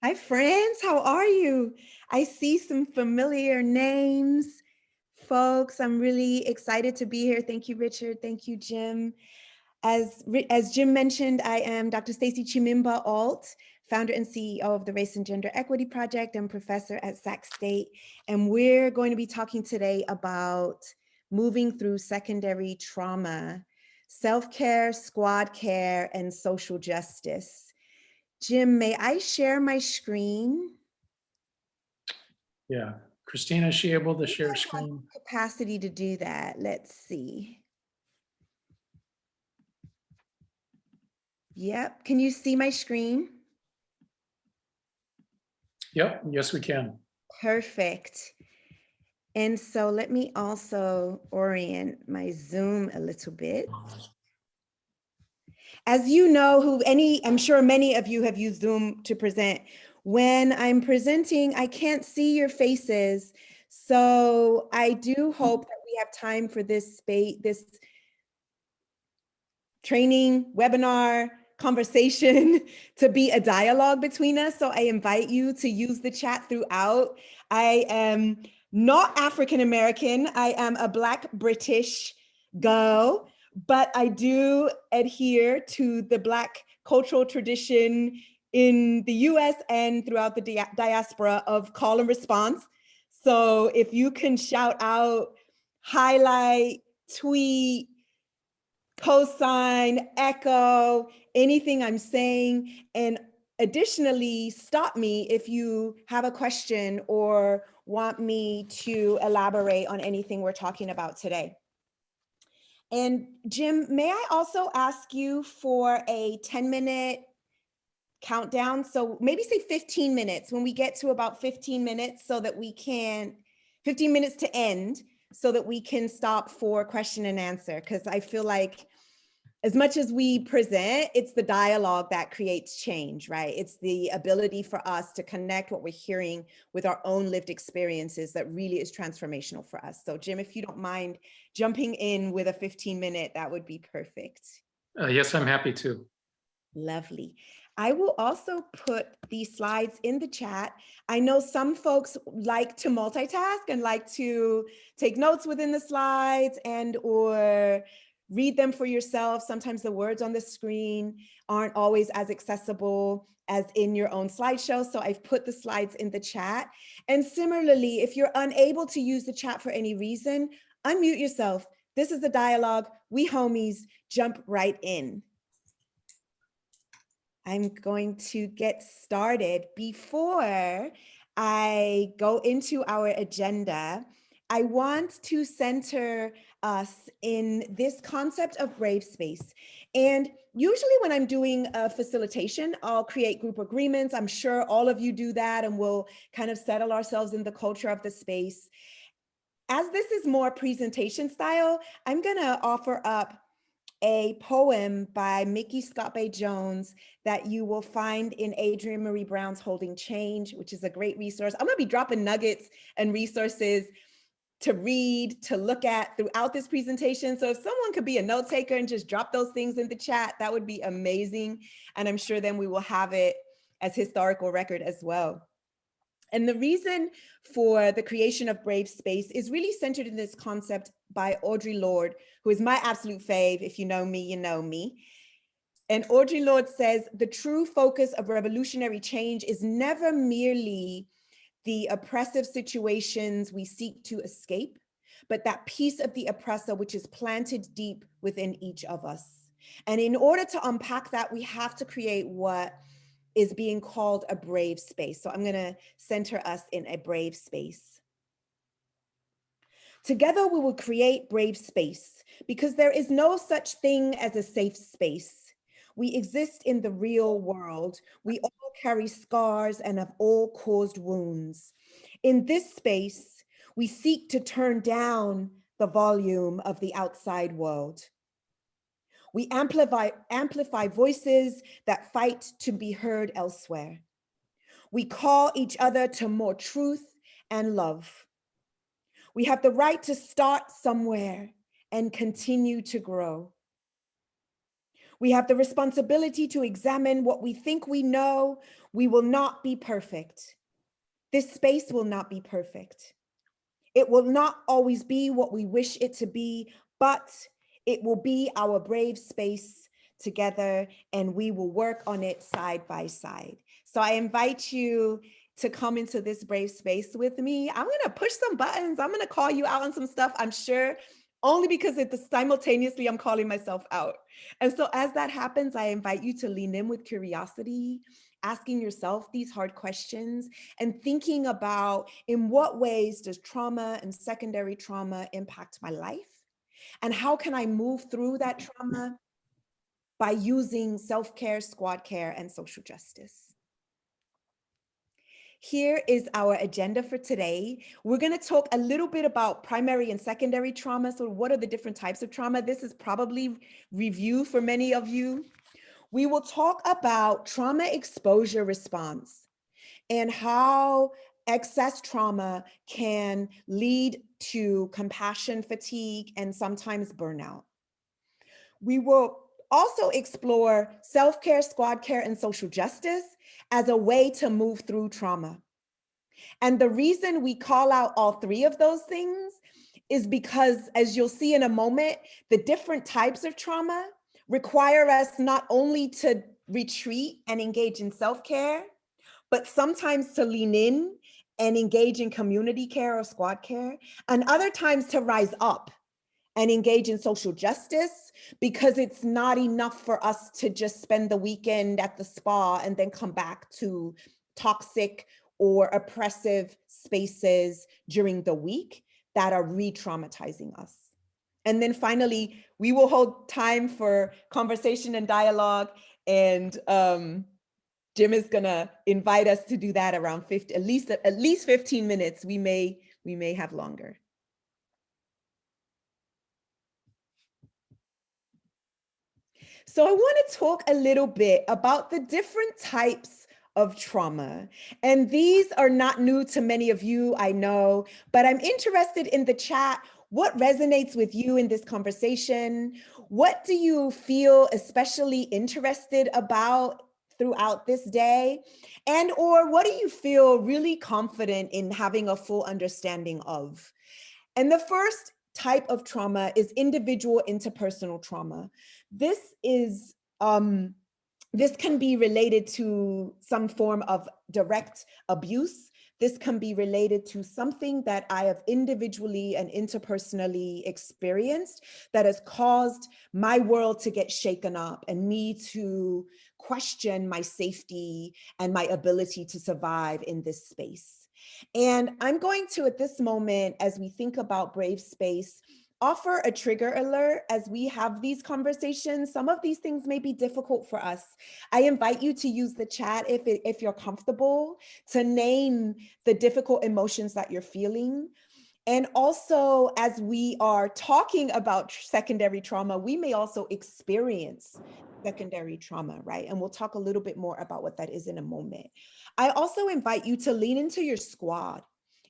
Hi, friends. How are you? I see some familiar names, folks. I'm really excited to be here. Thank you, Richard. Thank you, Jim. As Jim mentioned, I am Dr. Stacey Chimimba Ault, founder and CEO of the Race and Gender Equity Project and professor at Sac State. And we're going to be talking today about moving through secondary trauma, self-care, squad care, and social justice. Jim, may I share my screen? Yeah. Christina, is she able to share I have screen? capacity to do that. Let's see. Yep. Can you see my screen? Yep, yes, we can. Perfect. And so let me also orient my Zoom a little bit. As you know, I'm sure many of you have used Zoom to present. When I'm presenting, I can't see your faces. So I do hope that we have time for this training, webinar, conversation to be a dialogue between us. So I invite you to use the chat throughout. I am not African American. I am a Black British girl, but I do adhere to the Black cultural tradition in the US and throughout the diaspora of call and response. So if you can shout out, highlight, tweet, cosign, echo, anything I'm saying. And additionally, stop me if you have a question or want me to elaborate on anything we're talking about today. And Jim, may I also ask you for a 10-minute countdown? So maybe say 15 minutes when we get to about 15 minutes so that we can, 15 minutes to end, so that we can stop for question and answer. Because I feel like as much as we present, it's the dialogue that creates change, right? It's the ability for us to connect what we're hearing with our own lived experiences that really is transformational for us. So Jim, if you don't mind jumping in with a 15-minute, that would be perfect. Yes, I'm happy to. Lovely. I will also put these slides in the chat. I know some folks like to multitask and like to take notes within the slides and or read them for yourself. Sometimes the words on the screen aren't always as accessible as in your own slideshow. So I've put the slides in the chat. And similarly, if you're unable to use the chat for any reason, unmute yourself. This is a dialogue. We homies, jump right in. I'm going to get started. Before I go into our agenda, I want to center us in this concept of brave space. And usually when I'm doing a facilitation, I'll create group agreements. I'm sure all of you do that, and we'll kind of settle ourselves in the culture of the space. As this is more presentation style, I'm gonna offer up a poem by Mickey Scott Bay Jones that you will find in Adrienne Marie Brown's Holding Change, which is a great resource. I'm gonna be dropping nuggets and resources to read, to look at throughout this presentation. So if someone could be a note taker and just drop those things in the chat, that would be amazing. And I'm sure then we will have it as historical record as well. And the reason for the creation of Brave Space is really centered in this concept by Audre Lorde, who is my absolute fave. If you know me, you know me. And Audre Lorde says, the true focus of revolutionary change is never merely the oppressive situations we seek to escape, but that piece of the oppressor which is planted deep within each of us. And in order to unpack that, we have to create what is being called a brave space. So I'm going to center us in a brave space. Together we will create brave space because there is no such thing as a safe space. We exist in the real world. We all carry scars and have all caused wounds. In this space, we seek to turn down the volume of the outside world. We amplify voices that fight to be heard elsewhere. We call each other to more truth and love. We have the right to start somewhere and continue to grow. We have the responsibility to examine what we think we know We will not be perfect. This space will not be perfect. It will not always be what we wish it to be, but it will be our brave space together, and we will work on it side by side. So I invite you to come into this brave space with me. I'm going to push some buttons. I'm going to call you out on some stuff, I'm sure, only because simultaneously I'm calling myself out. And so as that happens, I invite you to lean in with curiosity, asking yourself these hard questions and thinking about, in what ways does trauma and secondary trauma impact my life? And how can I move through that trauma by using self-care, squad care, and social justice? Here is our agenda for today. We're going to talk a little bit about primary and secondary trauma. So what are the different types of trauma? This is probably review for many of you. We will talk about trauma exposure response and how excess trauma can lead to compassion fatigue and sometimes burnout. We will also explore self-care, squad care, and social justice as a way to move through trauma. And the reason we call out all three of those things is because, as you'll see in a moment, the different types of trauma require us not only to retreat and engage in self-care, but sometimes to lean in and engage in community care or squad care, and other times to rise up and engage in social justice, because it's not enough for us to just spend the weekend at the spa and then come back to toxic or oppressive spaces during the week that are re-traumatizing us. And then finally, we will hold time for conversation and dialogue, and Jim is gonna invite us to do that around 50, at least 15 minutes. We may have longer. So I want to talk a little bit about the different types of trauma. And these are not new to many of you, I know, but I'm interested in the chat. What resonates with you in this conversation? What do you feel especially interested about throughout this day? And or what do you feel really confident in having a full understanding of? And the first type of trauma is individual interpersonal trauma. This can be related to some form of direct abuse. This can be related to something that I have individually and interpersonally experienced that has caused my world to get shaken up and me to question my safety and my ability to survive in this space. And I'm going to, at this moment, as we think about Brave Space, offer a trigger alert as we have these conversations. Some of these things may be difficult for us. I invite you to use the chat if you're comfortable, to name the difficult emotions that you're feeling. And also, as we are talking about secondary trauma, we may also experience secondary trauma, right? And we'll talk a little bit more about what that is in a moment. I also invite you to lean into your squad.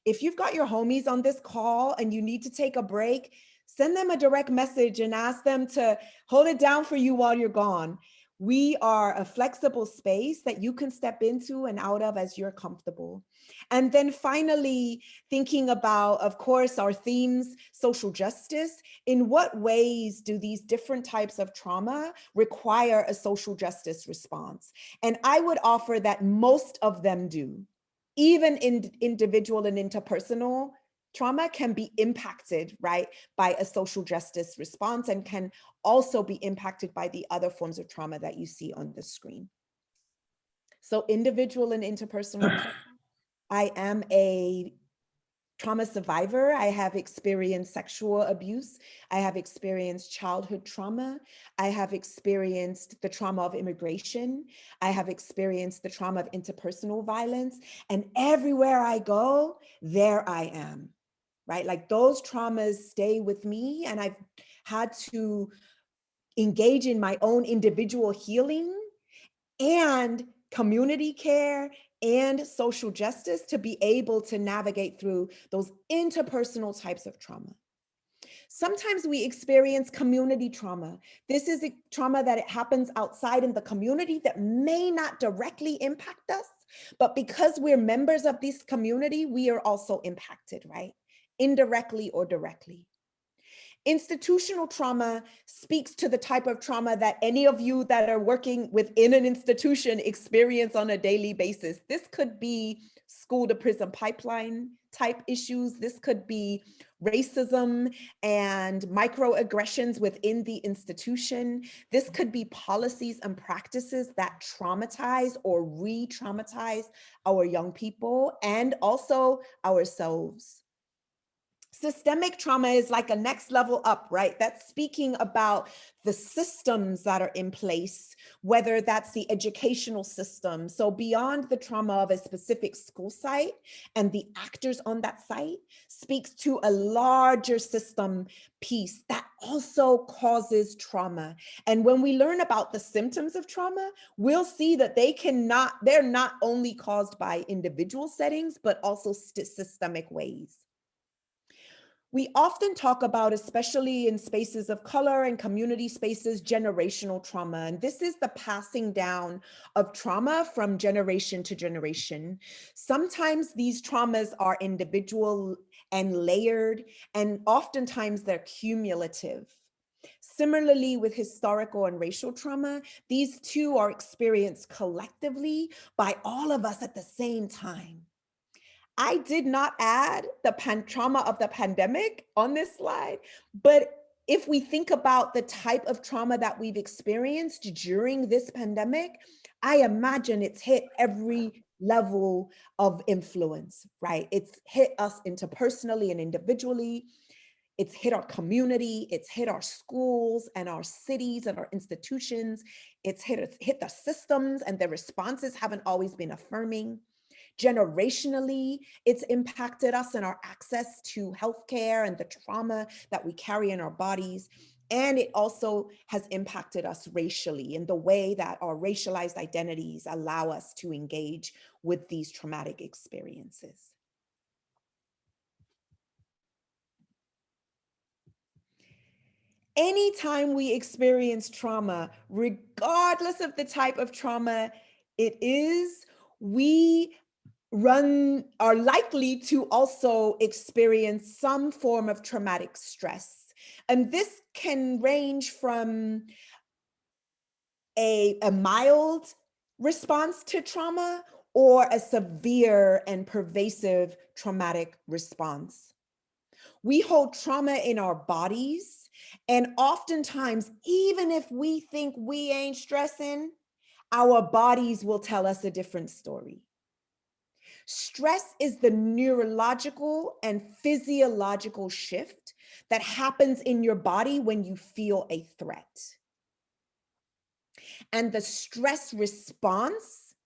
If you've got your homies on this call and you need to take a break, send them a direct message and ask them to hold it down for you while you're gone. We are a flexible space that you can step into and out of as you're comfortable. And then finally, thinking about, of course, our themes, social justice. In what ways do these different types of trauma require a social justice response? And I would offer that most of them do. Even in individual and interpersonal trauma can be impacted, right, by a social justice response, and can also be impacted by the other forms of trauma that you see on the screen. So individual and interpersonal trauma. I am a trauma survivor. I have experienced sexual abuse. I have experienced childhood trauma. I have experienced the trauma of immigration. I have experienced the trauma of interpersonal violence. And everywhere I go, there I am, right? Like those traumas stay with me, and I've had to engage in my own individual healing and community care and social justice to be able to navigate through those interpersonal types of trauma. Sometimes we experience community trauma. This is a trauma that it happens outside in the community that may not directly impact us, but because we're members of this community, we are also impacted, right? Indirectly or directly. Institutional trauma speaks to the type of trauma that any of you that are working within an institution experience on a daily basis. This could be school to prison pipeline type issues. This could be racism and microaggressions within the institution. This could be policies and practices that traumatize or re-traumatize our young people and also ourselves. Systemic trauma is like a next level up, right? That's speaking about the systems that are in place, whether that's the educational system. So beyond the trauma of a specific school site and the actors on that site, speaks to a larger system piece that also causes trauma. And when we learn about the symptoms of trauma, we'll see that they're not only caused by individual settings, but also systemic ways. We often talk about, especially in spaces of color and community spaces, generational trauma. And this is the passing down of trauma from generation to generation. Sometimes these traumas are individual and layered, and oftentimes they're cumulative. Similarly, with historical and racial trauma, these two are experienced collectively by all of us at the same time. I did not add the trauma of the pandemic on this slide, but if we think about the type of trauma that we've experienced during this pandemic, I imagine it's hit every level of influence, right? It's hit us interpersonally and individually. It's hit our community, it's hit our schools and our cities and our institutions. It's hit the systems, and the responses haven't always been affirming. Generationally, it's impacted us in our access to healthcare and the trauma that we carry in our bodies. And it also has impacted us racially in the way that our racialized identities allow us to engage with these traumatic experiences. Anytime we experience trauma, regardless of the type of trauma it is, we are likely to also experience some form of traumatic stress. And this can range from a mild response to trauma or a severe and pervasive traumatic response. We hold trauma in our bodies, and oftentimes, even if we think we ain't stressing, our bodies will tell us a different story. Stress is the neurological and physiological shift that happens in your body when you feel a threat. And the stress response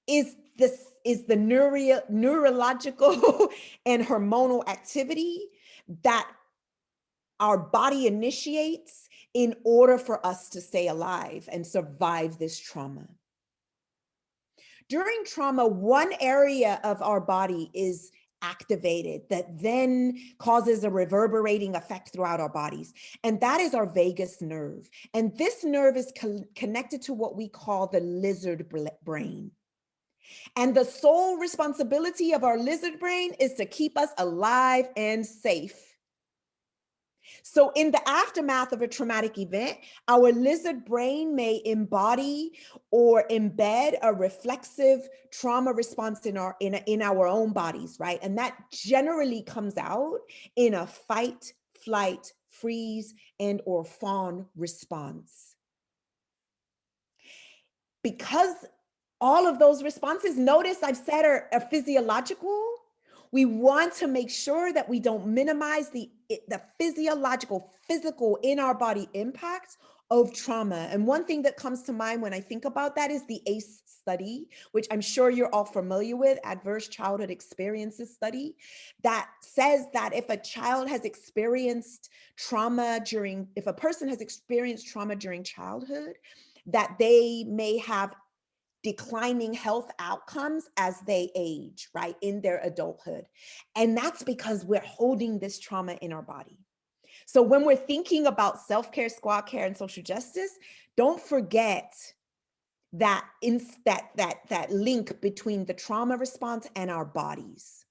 is the neurological and hormonal activity that our body initiates in order for us to stay alive and survive this trauma. During trauma, one area of our body is activated that then causes a reverberating effect throughout our bodies. And that is our vagus nerve. And this nerve is connected to what we call the lizard brain. And the sole responsibility of our lizard brain is to keep us alive and safe. So in the aftermath of a traumatic event, our lizard brain may embody or embed a reflexive trauma response in our own bodies, right? And that generally comes out in a fight, flight, freeze, and or fawn response. Because all of those responses, notice I've said are physiological, we want to make sure that we don't minimize the physical in our body impact of trauma. And one thing that comes to mind when I think about that is the ACE study, which I'm sure you're all familiar with, Adverse Childhood Experiences Study, that says that if a child has experienced trauma if a person has experienced trauma during childhood, that they may have declining health outcomes as they age, right, in their adulthood. And that's because we're holding this trauma in our body. So when we're thinking about self-care, squad care, and social justice, don't forget that that link between the trauma response and our bodies.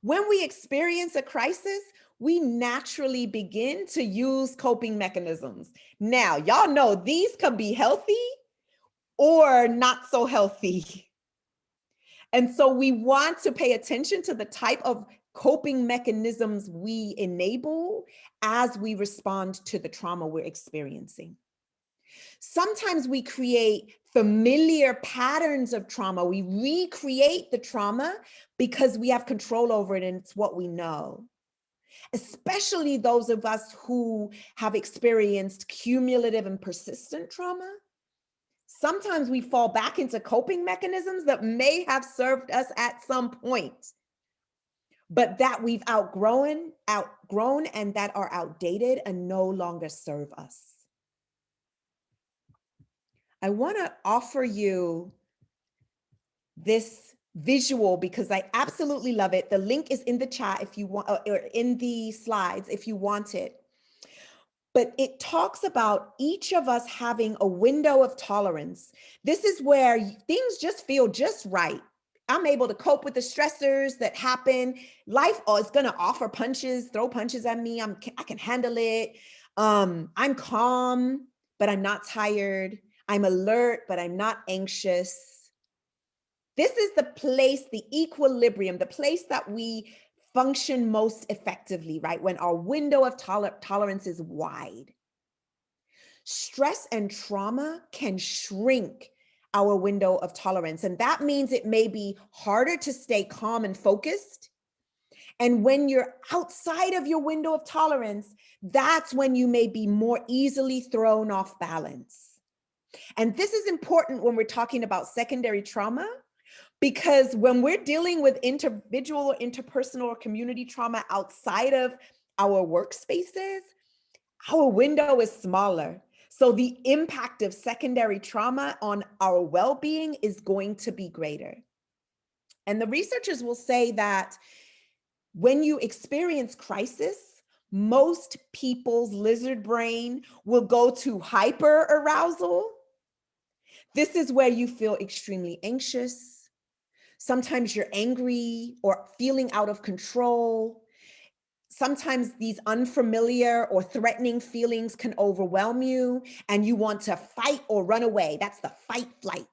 When we experience a crisis, we naturally begin to use coping mechanisms. Now, y'all know these can be healthy or not so healthy. And so we want to pay attention to the type of coping mechanisms we enable as we respond to the trauma we're experiencing. Sometimes we create familiar patterns of trauma. We recreate the trauma because we have control over it and it's what we know. Especially those of us who have experienced cumulative and persistent trauma. Sometimes we fall back into coping mechanisms that may have served us at some point, but that we've outgrown and that are outdated and no longer serve us. I want to offer you this visual because I absolutely love it. The link is in the chat if you want, or in the slides if you want it. But it talks about each of us having a window of tolerance. This is where things just feel just right. I'm able to cope with the stressors that happen. Life is going to offer punches, throw punches at me. I can handle it. I'm calm, but I'm not tired. I'm alert, but I'm not anxious. This is the place, the equilibrium, the place that we function most effectively, right? When our window of tolerance is wide. Stress and trauma can shrink our window of tolerance. And that means it may be harder to stay calm and focused. And when you're outside of your window of tolerance, that's when you may be more easily thrown off balance. And this is important when we're talking about secondary trauma, because when we're dealing with individual or interpersonal or community trauma outside of our workspaces, our window is smaller. So the impact of secondary trauma on our well-being is going to be greater. And the researchers will say that when you experience crisis, most people's lizard brain will go to hyper arousal. This is where you feel extremely anxious. Sometimes you're angry or feeling out of control. Sometimes these unfamiliar or threatening feelings can overwhelm you and you want to fight or run away. That's the fight flight.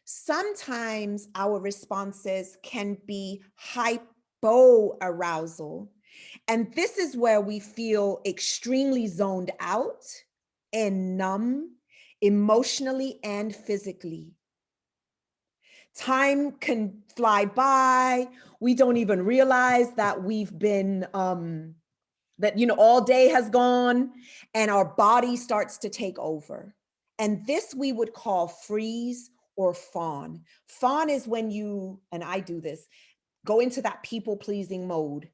Sometimes our responses can be hypoarousal. And this is where we feel extremely zoned out and numb emotionally and physically. Time can fly by. We don't even realize that we've been, all day has gone and our body starts to take over. And this we would call freeze or fawn. Fawn is when you, and I do this, go into that people-pleasing mode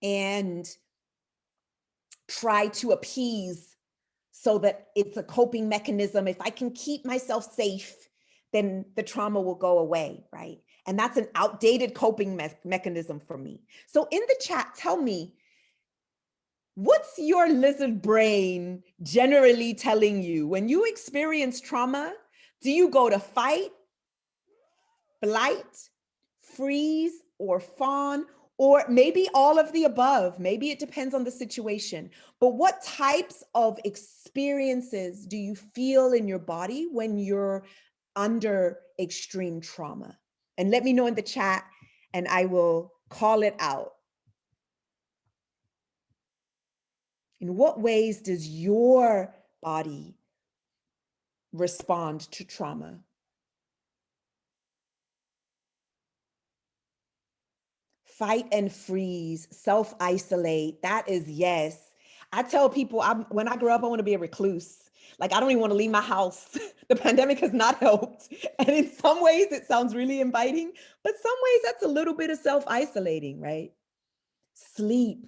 and try to appease so that it's a coping mechanism. If I can keep myself safe, then the trauma will go away, right? And that's an outdated coping mechanism for me. So in the chat, tell me, what's your lizard brain generally telling you? When you experience trauma, do you go to fight, flight, freeze, or fawn? Or maybe all of the above. Maybe it depends on the situation. But what types of experiences do you feel in your body when you're under extreme trauma? And let me know in the chat and I will call it out. In what ways does your body respond to trauma? Fight and freeze, self-isolate, that is yes. I tell people when I grow up, I want to be a recluse. Like, I don't even want to leave my house. The pandemic has not helped. And in some ways it sounds really inviting, but some ways that's a little bit of self-isolating, right? Sleep,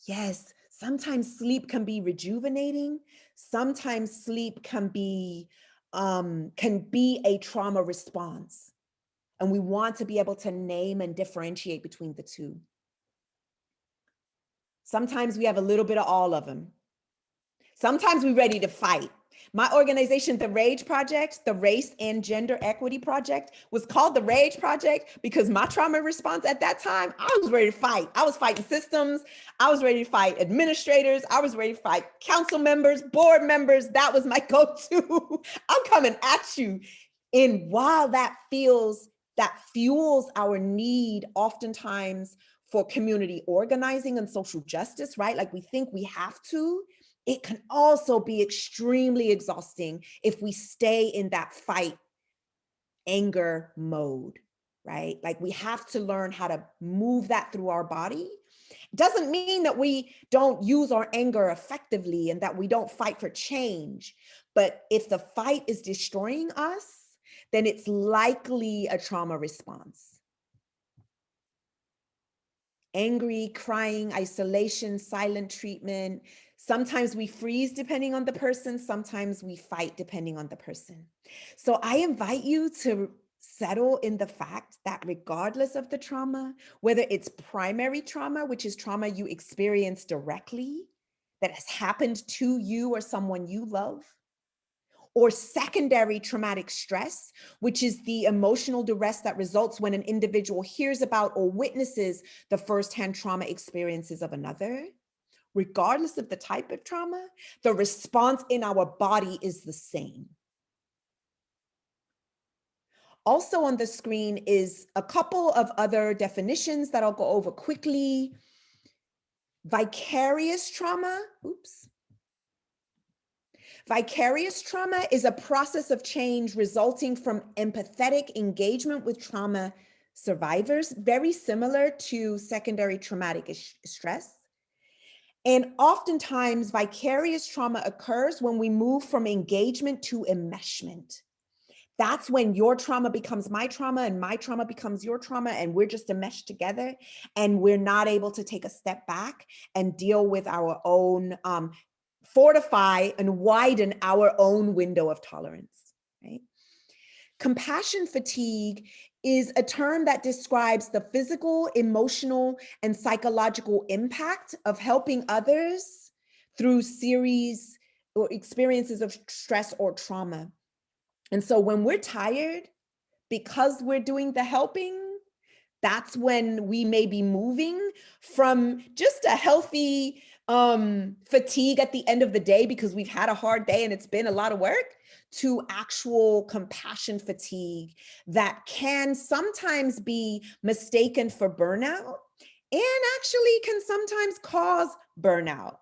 yes. Sometimes sleep can be rejuvenating. Sometimes sleep can be a trauma response. And we want to be able to name and differentiate between the two. Sometimes we have a little bit of all of them. Sometimes we're ready to fight. My organization, the RAGE Project, the Race and Gender Equity Project, was called the RAGE Project because my trauma response at that time, I was ready to fight. I was fighting systems. I was ready to fight administrators. I was ready to fight council members, board members. That was my go-to. I'm coming at you. And while that fuels our need oftentimes for community organizing and social justice, right? Like we think we have to, it can also be extremely exhausting if we stay in that fight anger mode, right? Like we have to learn how to move that through our body. Doesn't mean that we don't use our anger effectively and that we don't fight for change. But if the fight is destroying us, then it's likely a trauma response. Angry, crying, isolation, silent treatment. Sometimes we freeze depending on the person. Sometimes we fight depending on the person. So I invite you to settle in the fact that regardless of the trauma, whether it's primary trauma, which is trauma you experience directly, that has happened to you or someone you love, or secondary traumatic stress, which is the emotional duress that results when an individual hears about or witnesses the firsthand trauma experiences of another. Regardless of the type of trauma, the response in our body is the same. Also on the screen is a couple of other definitions that I'll go over quickly. Vicarious trauma, Vicarious trauma is a process of change resulting from empathetic engagement with trauma survivors, very similar to secondary traumatic stress. And oftentimes, vicarious trauma occurs when we move from engagement to enmeshment. That's when your trauma becomes my trauma and my trauma becomes your trauma, and we're just enmeshed together, and we're not able to take a step back and deal with our own fortify and widen our own window of tolerance, right? Compassion fatigue is a term that describes the physical, emotional, and psychological impact of helping others through series or experiences of stress or trauma. And so when we're tired, because we're doing the helping, that's when we may be moving from just a healthy fatigue at the end of the day because we've had a hard day and it's been a lot of work, to actual compassion fatigue that can sometimes be mistaken for burnout and actually can sometimes cause burnout.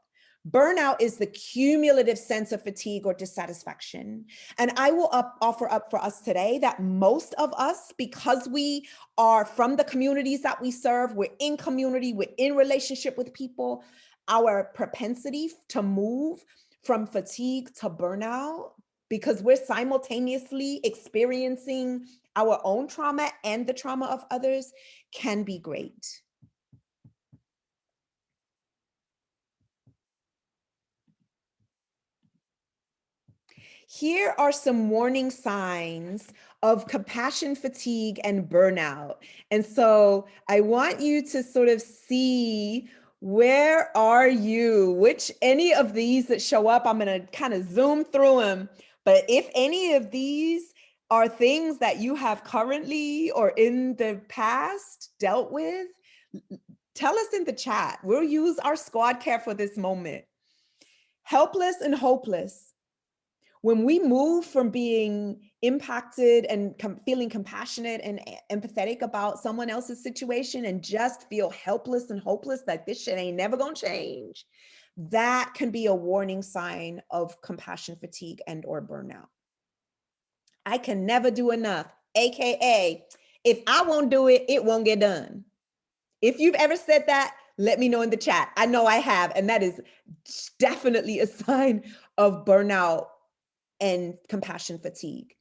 Burnout is the cumulative sense of fatigue or dissatisfaction. And I will offer up for us today that most of us, because we are from the communities that we serve, we're in community, we're in relationship with people, our propensity to move from fatigue to burnout, because we're simultaneously experiencing our own trauma and the trauma of others, can be great. Here are some warning signs of compassion fatigue and burnout. And so I want you to sort of see, where are you? Which any of these that show up, I'm going to kind of zoom through them. But if any of these are things that you have currently or in the past dealt with, tell us in the chat. We'll use our squad care for this moment. Helpless and hopeless. When we move from being impacted and feeling compassionate and empathetic about someone else's situation and just feel helpless and hopeless that this shit ain't never gonna change, that can be a warning sign of compassion fatigue and or burnout. I can never do enough, AKA, if I won't do it, it won't get done. If you've ever said that, let me know in the chat. I know I have, and that is definitely a sign of burnout and compassion fatigue.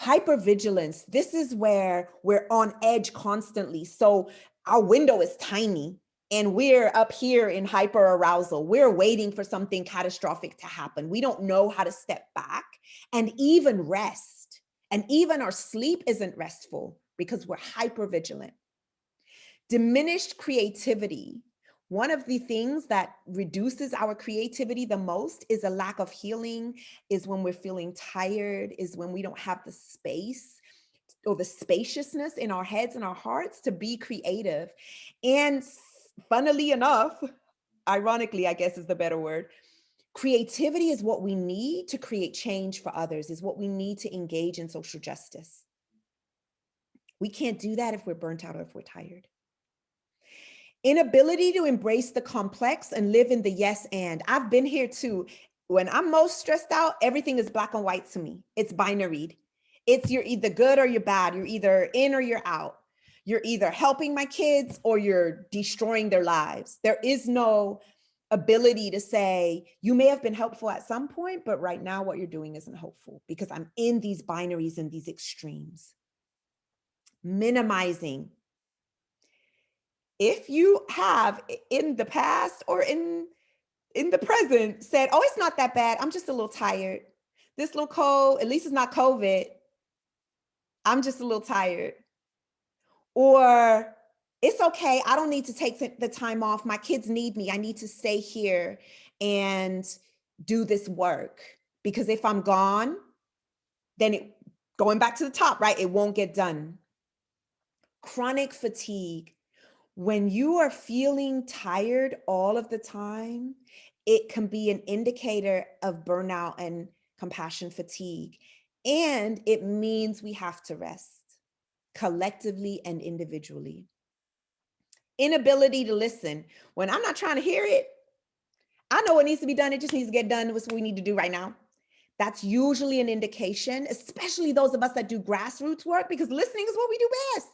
Hypervigilance, this is where we're on edge constantly. So our window is tiny and we're up here in hyper arousal. We're waiting for something catastrophic to happen. We don't know how to step back and even rest. And even our sleep isn't restful because we're hypervigilant. Diminished creativity. One of the things that reduces our creativity the most is a lack of healing, is when we're feeling tired, is when we don't have the space or the spaciousness in our heads and our hearts to be creative. And funnily enough, ironically, I guess is the better word, creativity is what we need to create change for others, is what we need to engage in social justice. We can't do that if we're burnt out or if we're tired. Inability to embrace the complex and live in the yes and. I've been here too. When I'm most stressed out, everything is black and white to me. It's binary. It's you're either good or you're bad. You're either in or you're out. You're either helping my kids or you're destroying their lives. There is no ability to say, you may have been helpful at some point, but right now what you're doing isn't helpful because I'm in these binaries and these extremes. Minimizing. If you have in the past or in the present said, oh, it's not that bad. I'm just a little tired. This little cold, at least it's not COVID. I'm just a little tired. Or it's okay. I don't need to take the time off. My kids need me. I need to stay here and do this work. Because if I'm gone, then going back to the top, right? It won't get done. Chronic fatigue. When you are feeling tired all of the time, it can be an indicator of burnout and compassion fatigue. And it means we have to rest collectively and individually. Inability to listen. When I'm not trying to hear it, I know what needs to be done. It just needs to get done. What's what we need to do right now. That's usually an indication, especially those of us that do grassroots work, because listening is what we do best.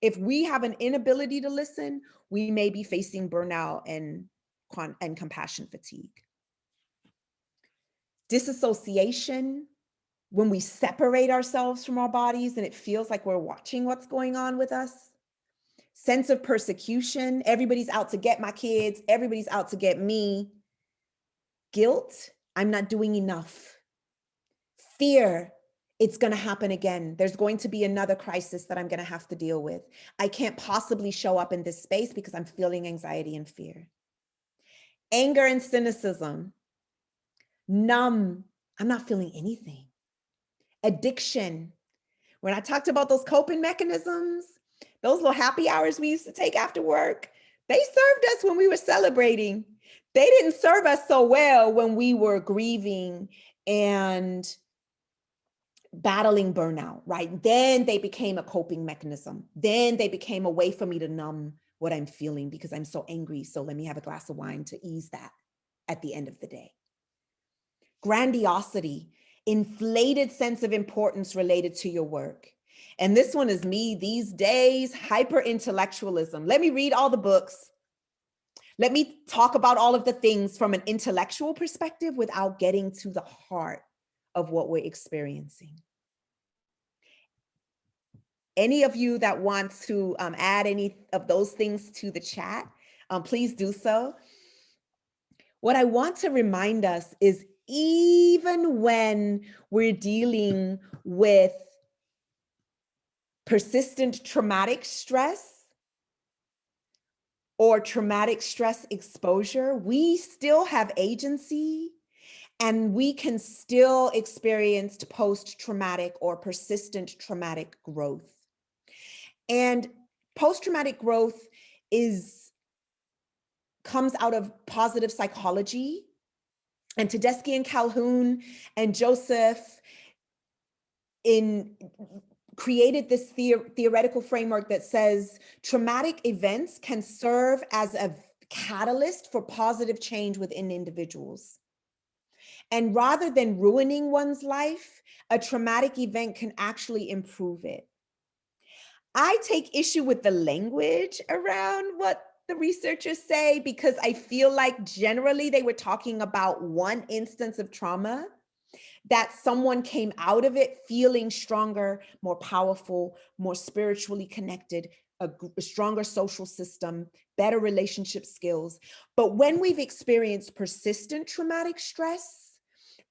If we have an inability to listen, we may be facing burnout and compassion fatigue. Disassociation, when we separate ourselves from our bodies and it feels like we're watching what's going on with us. Sense of persecution, everybody's out to get my kids, everybody's out to get me. Guilt, I'm not doing enough. Fear, it's going to happen again. There's going to be another crisis that I'm going to have to deal with. I can't possibly show up in this space because I'm feeling anxiety and fear. Anger and cynicism. Numb. I'm not feeling anything. Addiction. When I talked about those coping mechanisms, those little happy hours we used to take after work, they served us when we were celebrating. They didn't serve us so well when we were grieving and battling burnout, right? Then they became a coping mechanism. Then they became a way for me to numb what I'm feeling because I'm so angry. So let me have a glass of wine to ease that at the end of the day. Grandiosity, inflated sense of importance related to your work. And this one is me these days, hyper intellectualism. Let me read all the books. Let me talk about all of the things from an intellectual perspective without getting to the heart of what we're experiencing. Any of you that wants to add any of those things to the chat, please do so. What I want to remind us is even when we're dealing with persistent traumatic stress or traumatic stress exposure, we still have agency and we can still experience post-traumatic or persistent traumatic growth. And post-traumatic growth comes out of positive psychology. And Tedeschi and Calhoun and Joseph created this theoretical framework that says traumatic events can serve as a catalyst for positive change within individuals. And rather than ruining one's life, a traumatic event can actually improve it. I take issue with the language around what the researchers say, because I feel like generally they were talking about one instance of trauma that someone came out of it feeling stronger, more powerful, more spiritually connected, a stronger social system, better relationship skills. But when we've experienced persistent traumatic stress,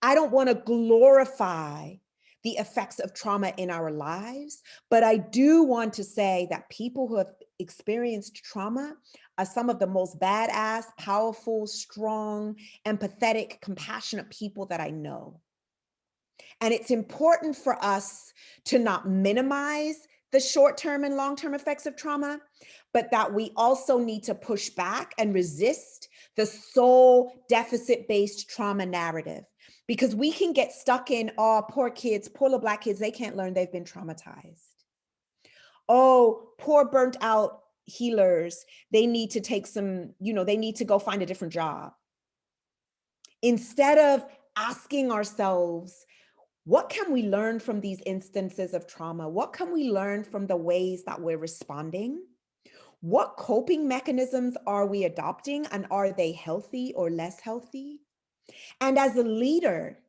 I don't want to glorify the effects of trauma in our lives, but I do want to say that people who have experienced trauma are some of the most badass, powerful, strong, empathetic, compassionate people that I know. And it's important for us to not minimize the short-term and long-term effects of trauma, but that we also need to push back and resist the sole deficit-based trauma narrative. Because we can get stuck in, oh, poor kids, poor little Black kids, they can't learn, they've been traumatized. Oh, poor burnt out healers, they need to take some, they need to go find a different job. Instead of asking ourselves, what can we learn from these instances of trauma? What can we learn from the ways that we're responding? What coping mechanisms are we adopting, and are they healthy or less healthy? And as a leader,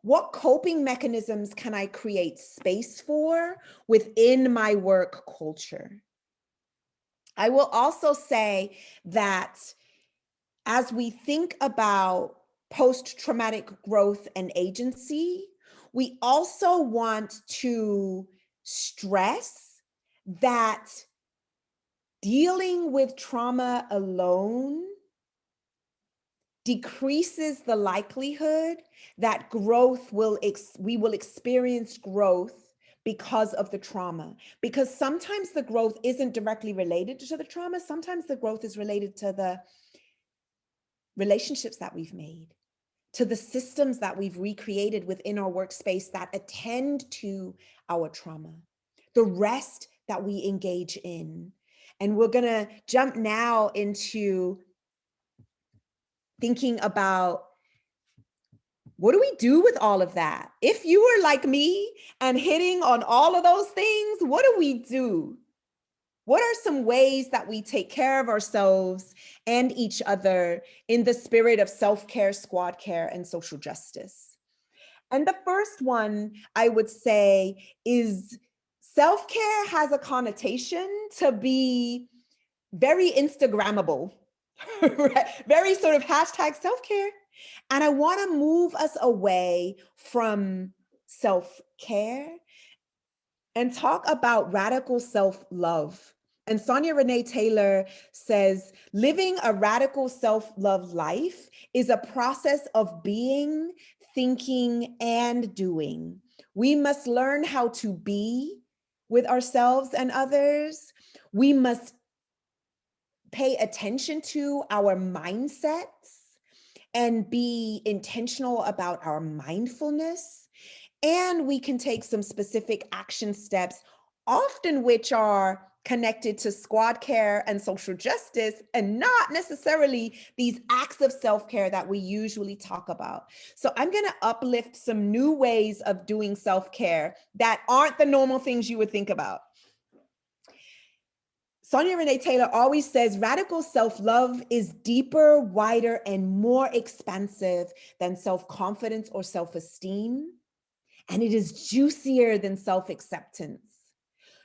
what coping mechanisms can I create space for within my work culture? I will also say that as we think about post-traumatic growth and agency, we also want to stress that dealing with trauma alone decreases the likelihood that we will experience growth because of the trauma. Because sometimes the growth isn't directly related to the trauma. Sometimes the growth is related to the relationships that we've made, to the systems that we've recreated within our workspace that attend to our trauma, the rest that we engage in. And we're gonna jump now into thinking about, what do we do with all of that? If you were like me and hitting on all of those things, what do we do? What are some ways that we take care of ourselves and each other in the spirit of self-care, squad care, and social justice? And the first one I would say is self-care has a connotation to be very Instagrammable, right? Very sort of hashtag self-care. And I want to move us away from self-care and talk about radical self-love. And Sonia Renee Taylor says, living a radical self-love life is a process of being, thinking, and doing. We must learn how to be with ourselves and others. We must pay attention to our mindsets and be intentional about our mindfulness. And we can take some specific action steps, often which are connected to squad care and social justice, and not necessarily these acts of self-care that we usually talk about. So I'm going to uplift some new ways of doing self-care that aren't the normal things you would think about. Sonia Renee Taylor always says radical self-love is deeper, wider, and more expansive than self-confidence or self-esteem. And it is juicier than self-acceptance.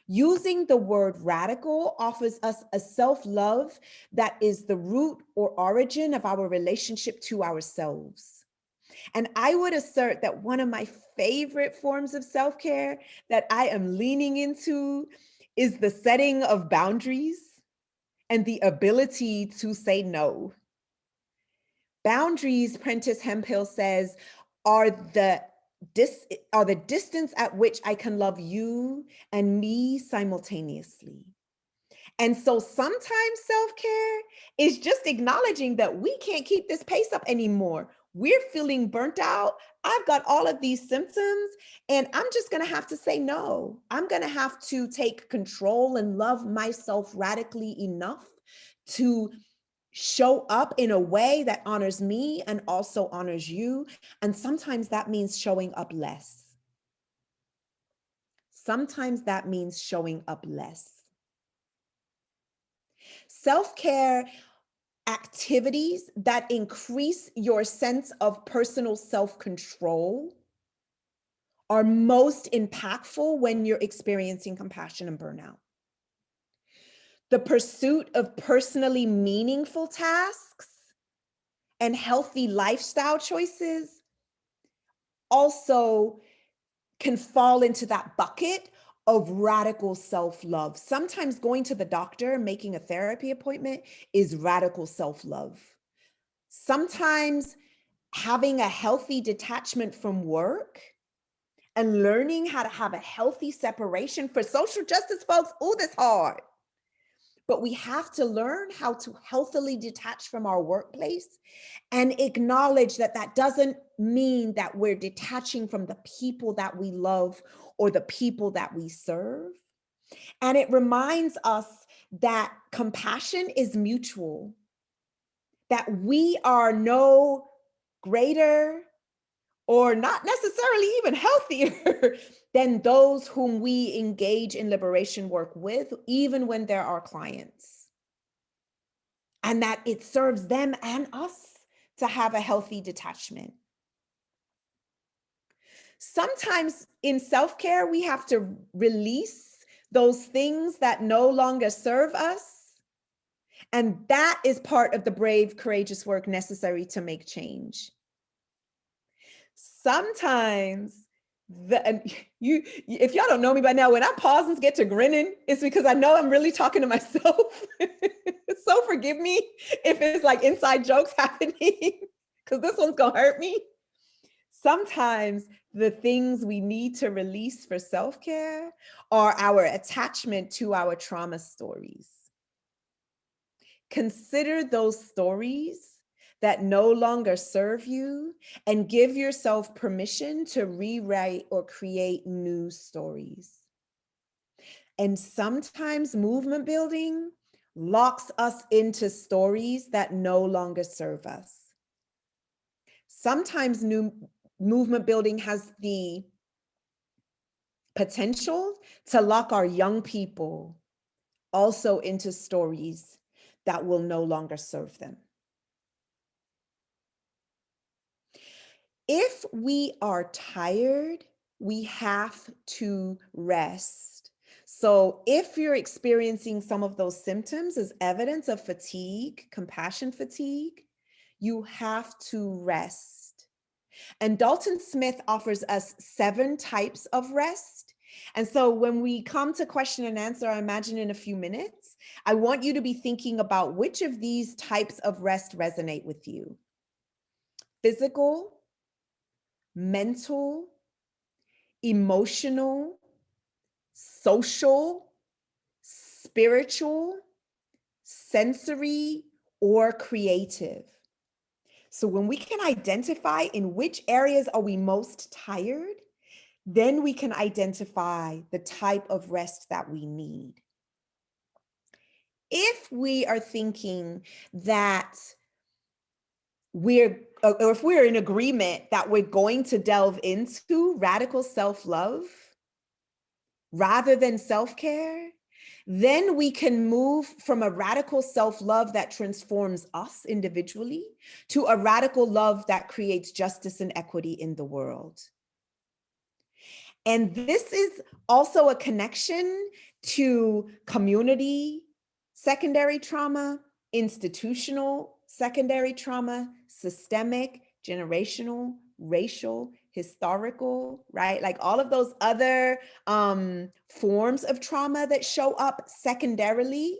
Using the word radical offers us a self-love that is the root or origin of our relationship to ourselves. And I would assert that one of my favorite forms of self-care that I am leaning into is the setting of boundaries and the ability to say no. Boundaries, Prentice Hemphill says, are the distance at which I can love you and me simultaneously. And so sometimes self-care is just acknowledging that we can't keep this pace up anymore. We're feeling burnt out. I've got all of these symptoms, and I'm just going to have to say no. I'm going to have to take control and love myself radically enough to show up in a way that honors me and also honors you. And sometimes that means showing up less. Sometimes that means showing up less. Self-care activities that increase your sense of personal self-control are most impactful when you're experiencing compassion and burnout. The pursuit of personally meaningful tasks and healthy lifestyle choices also can fall into that bucket of radical self-love. Sometimes going to the doctor, making a therapy appointment is radical self-love. Sometimes having a healthy detachment from work and learning how to have a healthy separation for social justice folks, oh, that's hard. But we have to learn how to healthily detach from our workplace and acknowledge that that doesn't mean that we're detaching from the people that we love or the people that we serve. And it reminds us that compassion is mutual, that we are no greater or not necessarily even healthier than those whom we engage in liberation work with, even when they're our clients. And that it serves them and us to have a healthy detachment. Sometimes in self-care, we have to release those things that no longer serve us. And that is part of the brave, courageous work necessary to make change. Sometimes if y'all don't know me by now, when I pause and get to grinning, it's because I know I'm really talking to myself. So forgive me if it's like inside jokes happening, because this one's gonna hurt me. Sometimes the things we need to release for self-care are our attachment to our trauma stories. Consider those stories that no longer serve you and give yourself permission to rewrite or create new stories. And sometimes movement building locks us into stories that no longer serve us. Sometimes new movement building has the potential to lock our young people also into stories that will no longer serve them. If we are tired, we have to rest. So if you're experiencing some of those symptoms as evidence of fatigue, compassion fatigue, you have to rest. And Dalton Smith offers us 7 types of rest. And so when we come to question and answer, I imagine in a few minutes, I want you to be thinking about which of these types of rest resonate with you. Physical, mental, emotional, social, spiritual, sensory, or creative. So when we can identify in which areas are we most tired, then we can identify the type of rest that we need. If we are thinking that or if we're in agreement that we're going to delve into radical self-love rather than self-care, then we can move from a radical self-love that transforms us individually to a radical love that creates justice and equity in the world. And this is also a connection to community secondary trauma, institutional secondary trauma, systemic, generational, racial, historical, right? Like all of those other forms of trauma that show up secondarily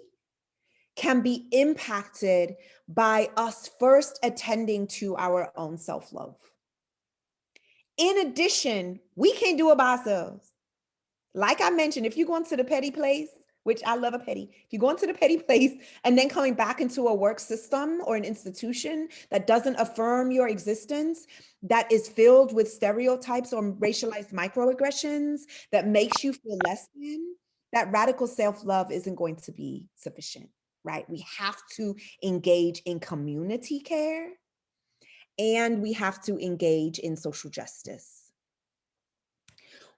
can be impacted by us first attending to our own self-love. In addition, we can't do it by ourselves. Like I mentioned, if you go into the petty place, which I love a petty, if you go into the petty place and then coming back into a work system or an institution that doesn't affirm your existence, that is filled with stereotypes or racialized microaggressions, that makes you feel less than, that radical self-love isn't going to be sufficient, right? We have to engage in community care and we have to engage in social justice.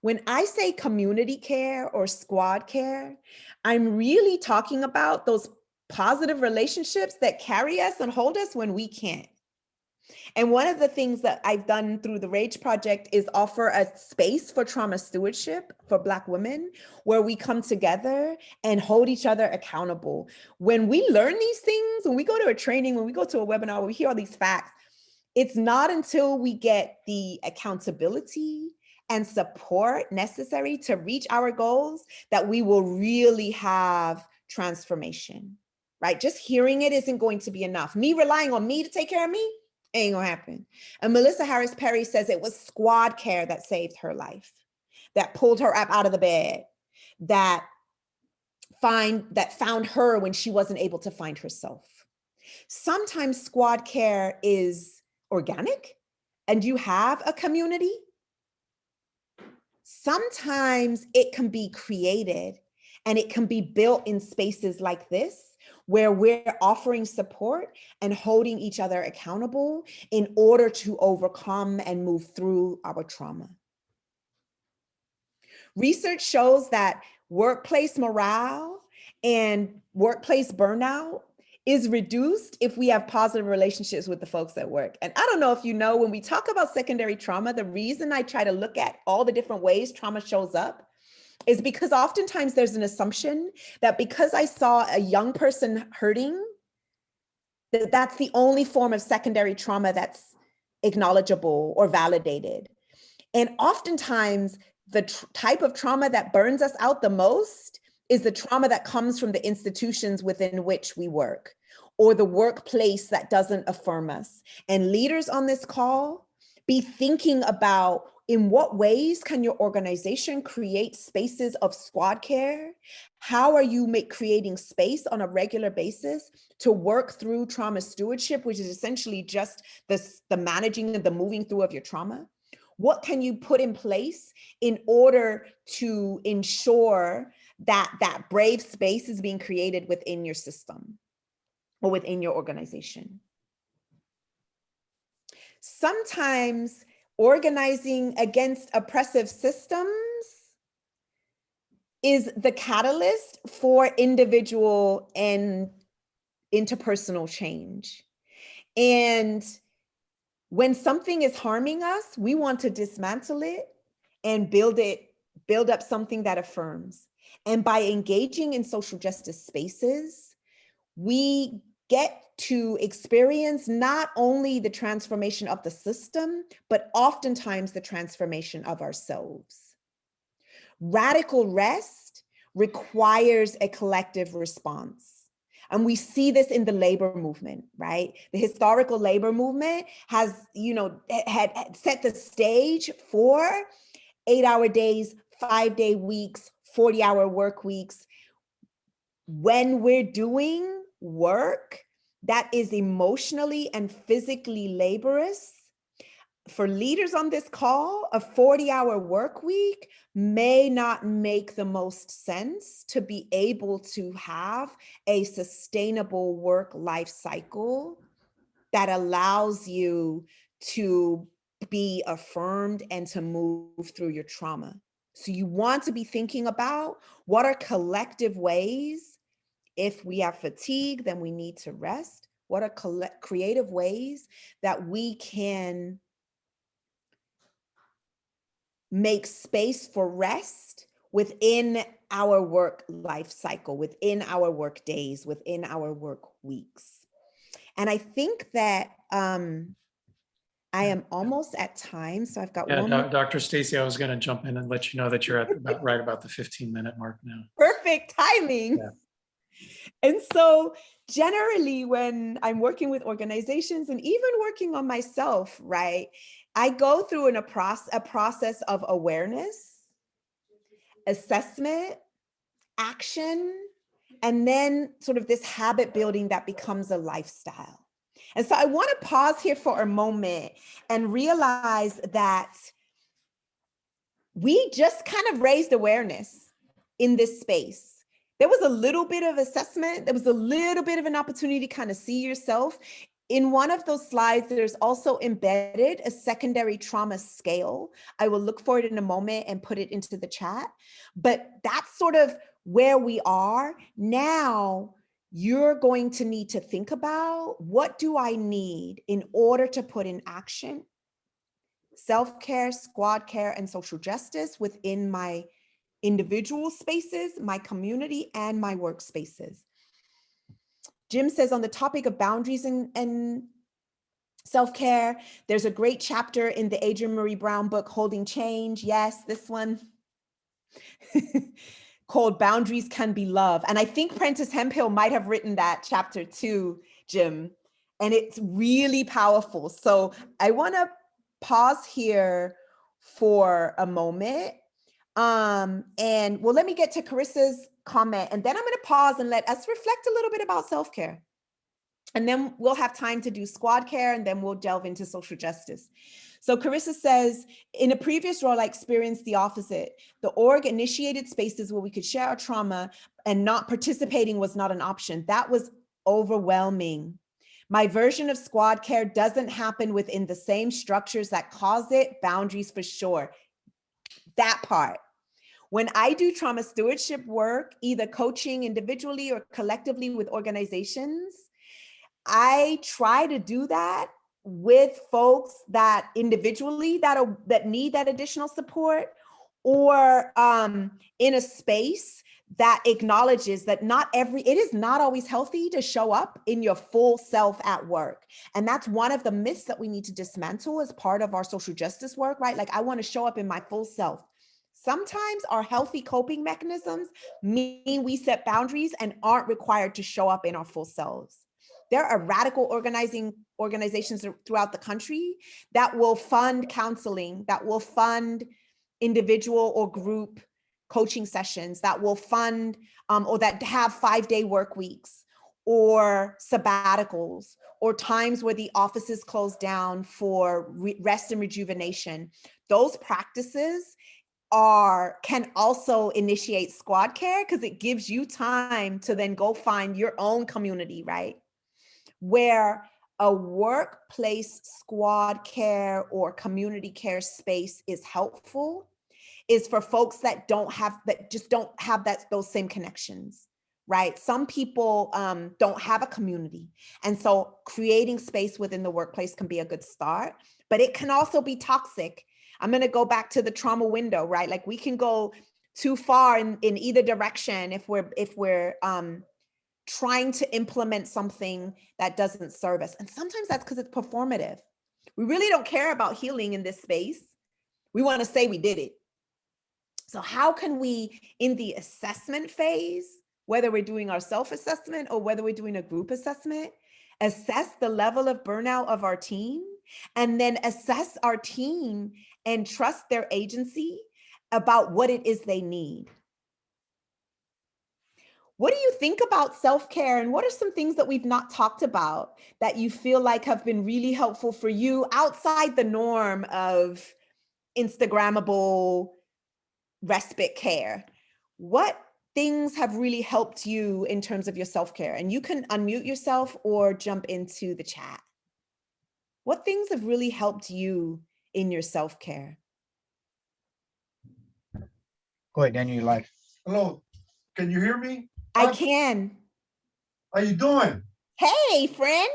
When I say community care or squad care, I'm really talking about those positive relationships that carry us and hold us when we can't. And one of the things that I've done through the Rage Project is offer a space for trauma stewardship for Black women, where we come together and hold each other accountable. When we learn these things, when we go to a training, when we go to a webinar, when we hear all these facts, it's not until we get the accountability and support necessary to reach our goals, that we will really have transformation, right? Just hearing it isn't going to be enough. Me relying on me to take care of me ain't gonna happen. And Melissa Harris Perry says it was squad care that saved her life, that pulled her up out of the bed, that found her when she wasn't able to find herself. Sometimes squad care is organic and you have a community. Sometimes it can be created and it can be built in spaces like this, where we're offering support and holding each other accountable in order to overcome and move through our trauma. Research shows that workplace morale and workplace burnout is reduced if we have positive relationships with the folks at work. And I don't know if you know, when we talk about secondary trauma, the reason I try to look at all the different ways trauma shows up is because oftentimes there's an assumption that because I saw a young person hurting, that's the only form of secondary trauma that's acknowledgeable or validated. And oftentimes the type of trauma that burns us out the most is the trauma that comes from the institutions within which we work, or the workplace that doesn't affirm us. And leaders on this call, be thinking about, in what ways can your organization create spaces of squad care? How are you creating space on a regular basis to work through trauma stewardship, which is essentially just the managing and the moving through of your trauma? What can you put in place in order to ensure that that brave space is being created within your system or within your organization? Sometimes organizing against oppressive systems is the catalyst for individual and interpersonal change. And when something is harming us, we want to dismantle it and build up something that affirms. And by engaging in social justice spaces, we get to experience not only the transformation of the system, but oftentimes the transformation of ourselves. Radical rest requires a collective response. And we see this in the labor movement, right? The historical labor movement has, had set the stage for 8-hour days, 5-day weeks, 40-hour work weeks. When we're doing work that is emotionally and physically laborious, for leaders on this call, a 40-hour work week may not make the most sense to be able to have a sustainable work-life cycle that allows you to be affirmed and to move through your trauma. So you want to be thinking about, what are collective ways? If we have fatigue, then we need to rest. What are creative ways that we can make space for rest within our work life cycle, within our work days, within our work weeks? And I think that I am almost at time, so I've got one more. Dr. Stacey, I was going to jump in and let you know that you're at right about the 15-minute mark now. Perfect timing. Yeah. And so generally when I'm working with organizations and even working on myself, right, I go through a process of awareness, assessment, action, and then sort of this habit building that becomes a lifestyle. And so I want to pause here for a moment and realize that we just kind of raised awareness in this space. There was a little bit of assessment. There was a little bit of an opportunity to kind of see yourself. In one of those slides, there's also embedded a secondary trauma scale. I will look for it in a moment and put it into the chat. But that's sort of where we are. Now, you're going to need to think about, what do I need in order to put in action self-care, squad care, and social justice within my individual spaces, my community, and my workspaces. Jim says, on the topic of boundaries and Self-care. There's a great chapter in the Adrienne Marie Brown book, Holding Change. Yes, this one. Called Boundaries Can Be Love. And I think Prentice Hemphill might have written that chapter too, Jim. And it's really powerful. So I want to pause here for a moment. And well, let me get to Carissa's comment, and then I'm going to pause and let us reflect a little bit about self-care. And then we'll have time to do squad care, and then we'll delve into social justice. So Carissa says, in a previous role, I experienced the opposite. The org initiated spaces where we could share our trauma, and not participating was not an option. That was overwhelming. My version of squad care doesn't happen within the same structures that cause it, boundaries for sure. That part. When I do trauma stewardship work, either coaching individually or collectively with organizations, I try to do that with folks that individually that need that additional support, or in a space that acknowledges that it is not always healthy to show up in your full self at work. And that's one of the myths that we need to dismantle as part of our social justice work, right? Like, I want to show up in my full self. Sometimes our healthy coping mechanisms mean we set boundaries and aren't required to show up in our full selves. There are radical organizations throughout the country that will fund counseling, that will fund individual or group coaching sessions, that will fund or that have 5-day work weeks, or sabbaticals, or times where the offices close down for rest and rejuvenation. Those practices can also initiate squad care, because it gives you time to then go find your own community, right? Where a workplace squad care or community care space is helpful is for folks that just don't have those same connections, right? Some people don't have a community. And so creating space within the workplace can be a good start, but it can also be toxic. I'm going to go back to the trauma window, right? Like, we can go too far in either direction if we're trying to implement something that doesn't serve us. And sometimes that's because it's performative. We really don't care about healing in this space. We want to say we did it. So how can we, in the assessment phase, whether we're doing our self-assessment or whether we're doing a group assessment, assess the level of burnout of our team, and then assess our team and trust their agency about what it is they need? What do you think about self-care, and what are some things that we've not talked about that you feel like have been really helpful for you outside the norm of Instagrammable respite care? What things have really helped you in terms of your self-care? And you can unmute yourself or jump into the chat. What things have really helped you in your self-care? Go ahead, Daniel, you're live. Hello, can you hear me? I can. How you doing? Hey, friend.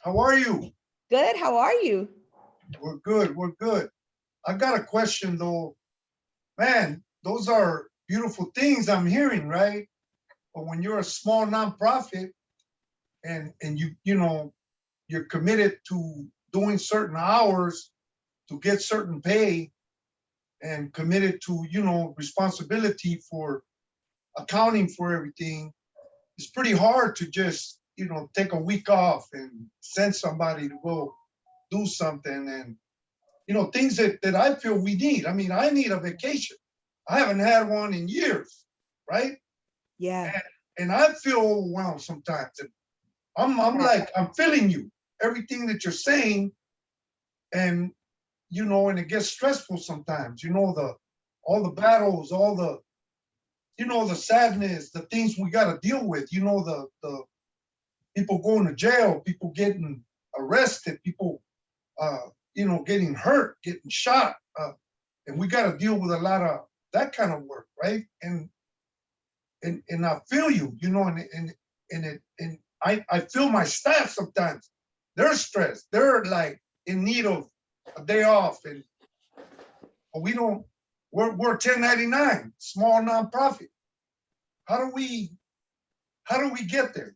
How are you? Good. How are you? We're good, we're good. I got a question though. Man, those are beautiful things I'm hearing, right? But when you're a small nonprofit and you're committed to doing certain hours to get certain pay, and committed to, responsibility for accounting for everything, it's pretty hard to just, take a week off and send somebody to go do something, and, things that I feel we need. I mean, I need a vacation. I haven't had one in years, right? Yeah. And I feel overwhelmed sometimes. And I'm feeling you, everything that you're saying. And, and it gets stressful sometimes, all the battles, all the, the sadness, the things we got to deal with, the people going to jail, people getting arrested, people, getting hurt, getting shot. And we got to deal with a lot of that kind of work, right? And I feel you, and I feel my staff sometimes. They're stressed. They're like in need of a day off, and we're 1099, small nonprofit. How do we get there?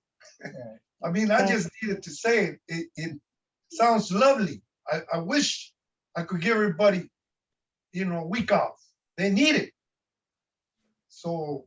I mean, I just needed to say it. Sounds lovely. I wish I could give everybody, a week off. They need it. So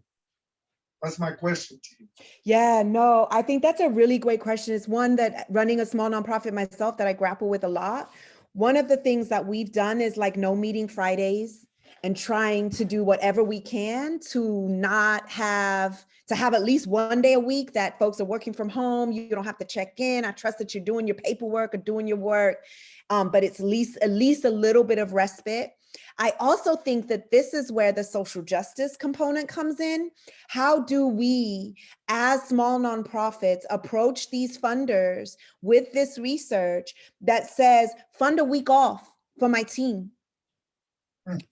that's my question to you. Yeah, no, I think that's a really great question. It's one that running a small nonprofit myself that I grapple with a lot. One of the things that we've done is like no meeting Fridays and trying to do whatever we can to not have to have at least one day a week that folks are working from home. You don't have to check in. I trust that you're doing your paperwork or doing your work, but it's at least a little bit of respite. I also think that this is where the social justice component comes in. How do we, as small nonprofits, approach these funders with this research that says, fund a week off for my team?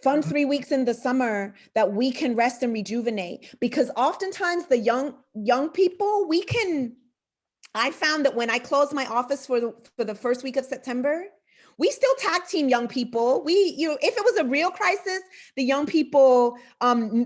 Fund 3 weeks in the summer that we can rest and rejuvenate, because oftentimes the young people, I found that when I closed my office for the first week of September, we still tag team young people. If it was a real crisis, the young people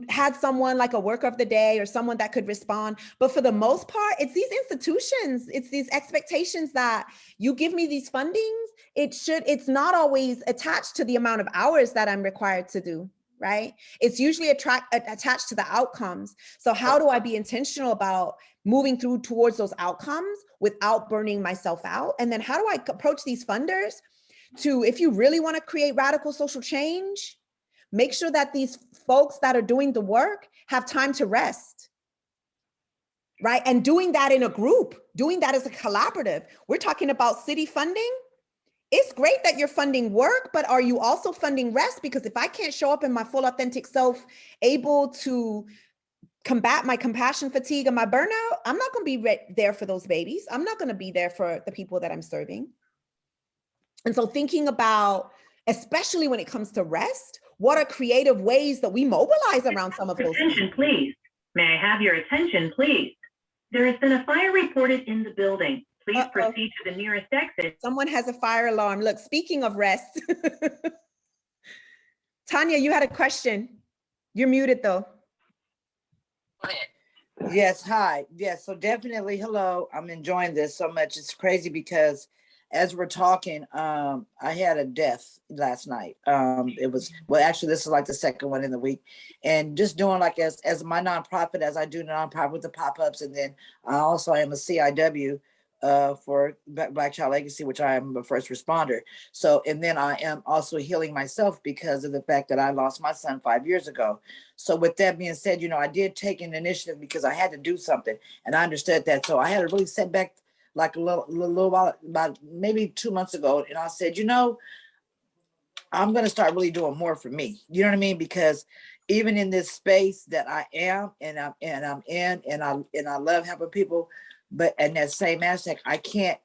had someone like a worker of the day or someone that could respond. But for the most part, it's these institutions, it's these expectations that you give me these fundings. It's not always attached to the amount of hours that I'm required to do, right? It's usually attached to the outcomes. So how do I be intentional about moving towards those outcomes without burning myself out? And then how do I approach these funders to, if you really want to create radical social change, make sure that these folks that are doing the work have time to rest, right? And doing that in a group, doing that as a collaborative. We're talking about city funding. It's great that you're funding work, but are you also funding rest? Because if I can't show up in my full authentic self, able to combat my compassion fatigue and my burnout, I'm not going to be there for those babies. I'm not going to be there for the people that I'm serving. And so thinking about, especially when it comes to rest, what are creative ways that we mobilize around some of those things? Attention, please. May I have your attention, please? There has been a fire reported in the building. Please proceed to the nearest exit. Someone has a fire alarm. Look, speaking of rest, Tanya, you had a question. You're muted though. Yes, hi. Yes, so definitely hello. I'm enjoying this so much. It's crazy because as we're talking, I had a death last night. It was, well, actually, this is like the second one in the week. And just doing like as my nonprofit, as I do nonprofit with the pop-ups, and then I also am a CIW for Black Child Legacy, which I am a first responder. So, and then I am also healing myself because of the fact that I lost my son 5 years ago. So with that being said, I did take an initiative because I had to do something, and I understood that. So I had to really set back like a little while, about maybe 2 months ago. And I said, I'm going to start really doing more for me. You know what I mean? Because even in this space that I am, and I'm in, and I love helping people, but in that same aspect, I can't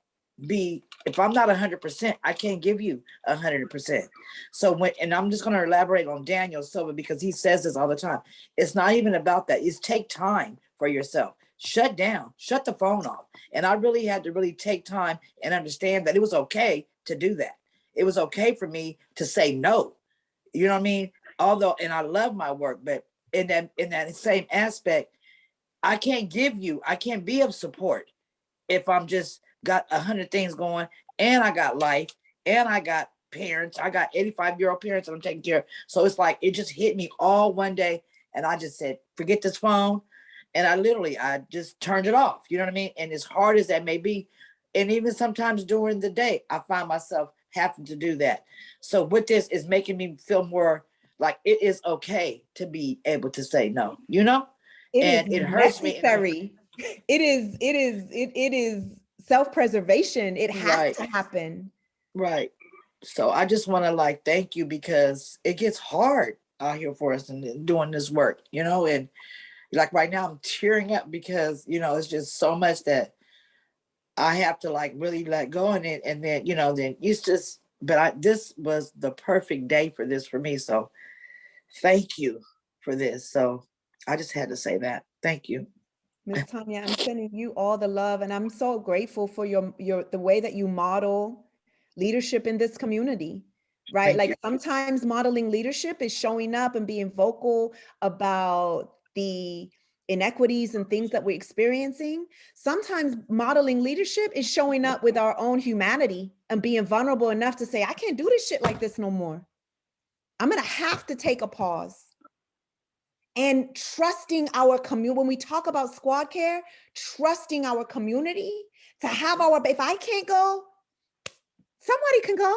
be, if I'm not 100%, I can't give you 100%. So and I'm just going to elaborate on Daniel Silva, because he says this all the time. It's not even about that. It's take time for yourself. Shut down, shut the phone off. And I really had to really take time and understand that it was okay to do that. It was okay for me to say no. You know what I mean? Although, and I love my work, but in that same aspect, I can't be of support if I'm just got 100 things going, and I got life, and I got parents. I got 85-year-old parents that I'm taking care of. So it's like, it just hit me all one day. And I just said, forget this phone. And I just turned it off. You know what I mean? And as hard as that may be, and even sometimes during the day, I find myself having to do that. So with this is making me feel more like it is okay to be able to say no, it hurts necessary. Me. It is self-preservation. It has to happen. Right. So I just want to thank you, because it gets hard out here for us and doing this work, and like right now I'm tearing up because, it's just so much that I have to really let go in it. And then, then it's just, this was the perfect day for this for me. So thank you for this. So I just had to say that. Thank you. Ms. Tanya, I'm sending you all the love, and I'm so grateful for the way that you model leadership in this community, right? Thank you. Sometimes modeling leadership is showing up and being vocal about the inequities and things that we're experiencing, sometimes modeling leadership is showing up with our own humanity and being vulnerable enough to say, I can't do this shit like this no more. I'm gonna have to take a pause. And trusting our community, when we talk about squad care, trusting our community to have our, if I can't go, somebody can go.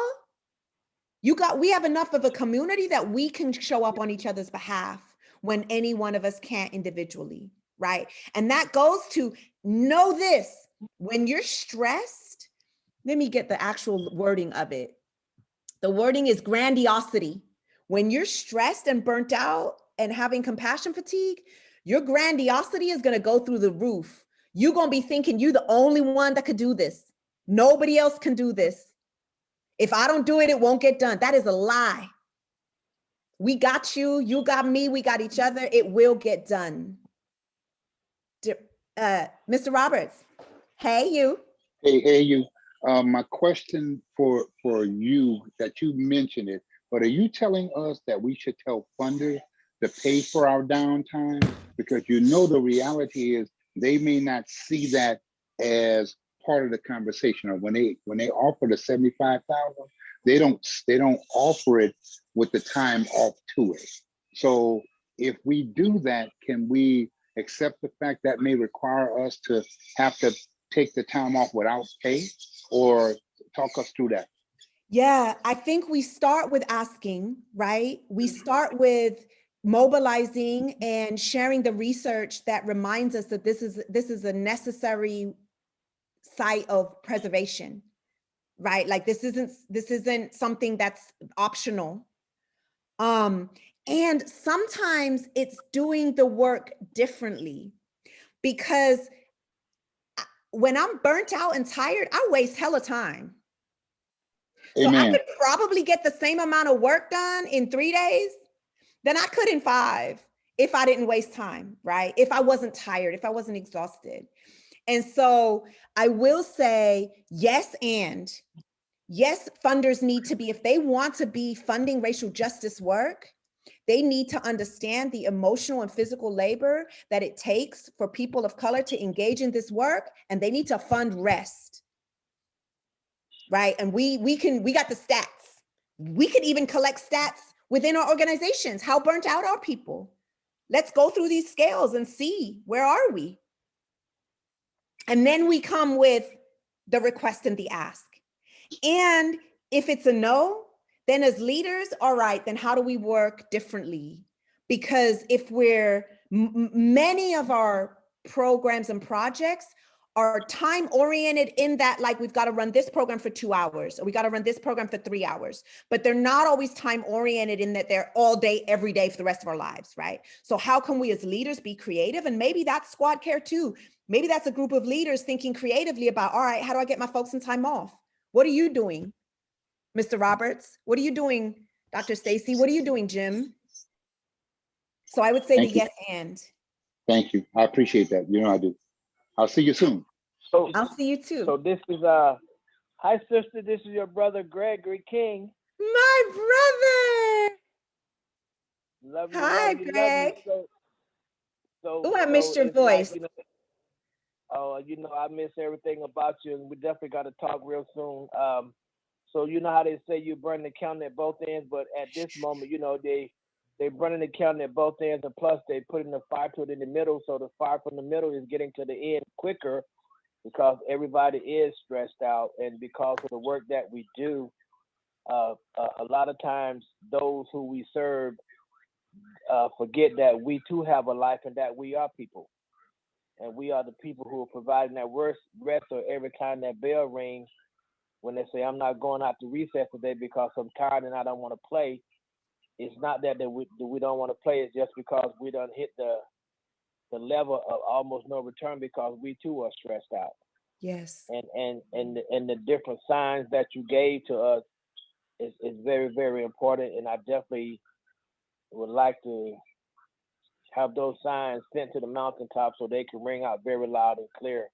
We have enough of a community that we can show up on each other's behalf when any one of us can't individually, right? And that goes to know this, when you're stressed, let me get the actual wording of it. The wording is grandiosity. When you're stressed and burnt out and having compassion fatigue, your grandiosity is gonna go through the roof. You're gonna be thinking you're the only one that could do this. Nobody else can do this. If I don't do it, it won't get done. That is a lie. We got you, you got me, we got each other. It will get done. Mr. Roberts, hey you. Hey, you. My question for you, that you mentioned it, but are you telling us that we should tell funders to pay for our downtime? Because you know the reality is they may not see that as part of the conversation. Or when they offer the 75,000, they don't offer it with the time off to it. So if we do that, can we accept the fact that may require us to have to take the time off without pay? Or talk us through that. Yeah, I think we start with asking, right? We start with mobilizing and sharing the research that reminds us that this is a necessary site of preservation, right? Like this isn't something that's optional. And sometimes it's doing the work differently, because when I'm burnt out and tired, I waste hella time. So Amen. I could probably get the same amount of work done in 3 days than I could in 5 if I didn't waste time, right? If I wasn't tired, if I wasn't exhausted. And so I will say yes, and yes, funders need to be, if they want to be funding racial justice work, they need to understand the emotional and physical labor that it takes for people of color to engage in this work, and they need to fund rest. Right? And we got the stats. We could even collect stats within our organizations. How burnt out are people? Let's go through these scales and see, where are we? And then we come with the request and the ask. And if it's a no, then as leaders, all right, then how do we work differently? Because if many of our programs and projects are time oriented in that, like, we've got to run this program for 2 hours, or we got to run this program for 3 hours, but they're not always time oriented in that they're all day, every day for the rest of our lives, right? So how can we as leaders be creative? And maybe that's squad care too. Maybe that's a group of leaders thinking creatively about, all right, how do I get my folks some time off? What are you doing, Mr. Roberts? What are you doing, Dr. Stacey? What are you doing, Jim? So I would say the yes and. Thank you. I appreciate that. You know I do. I'll see you soon. So I'll see you too. So this is hi sister, this is your brother Gregory King. My brother. Love you. Hi, love you, Greg. love you. Oh, I missed your voice. Like, I miss everything about you, and we definitely got to talk real soon. So you know how they say you burn the candle at both ends, but at this moment, they burning the candle at both ends, and plus they putting the fire to it in the middle, so the fire from the middle is getting to the end quicker because everybody is stressed out, and because of the work that we do, a lot of times those who we serve forget that we too have a life and that we are people, and we are the people who are providing that rest. So every time that bell rings, when they say I'm not going out to recess today because I'm tired and I don't want to play, it's not that we don't want to play. It's just because we done hit the level of almost no return because we too are stressed out. Yes. And the different signs that you gave to us is very, very important. And I definitely would like to have those signs sent to the mountaintop so they can ring out very loud and clear.